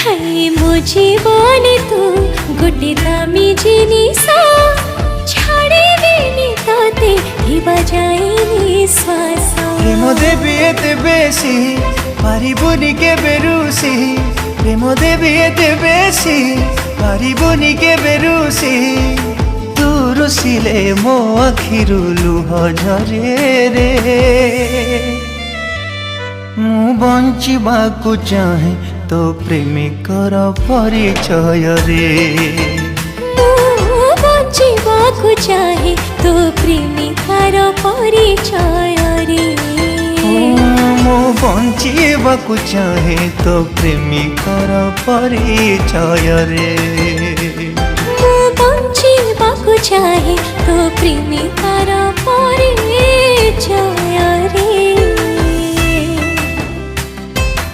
हाय मो जीवन तू गोटे दामी जिनिस छाड़ेबिनी तोते थिबा जाए निश्वास प्रेम देवी एते बेसी पारिबुनी केबे रुसी प्रेम देवी एते बेसी पारिबुनी केबे रुसी तू रुसिले मो आखिरु लुह झरे रे मु बंचिबाकु चाहे तो प्रेमिकर परिचय रे मु बंचिबाकु चाहे तो प्रेमिकर परिचय रे मु बंचिबाकु चाहे तो प्रेमिकर परिचय रे मु बंचिबाकु चाहे तो प्रेमिकर परिचय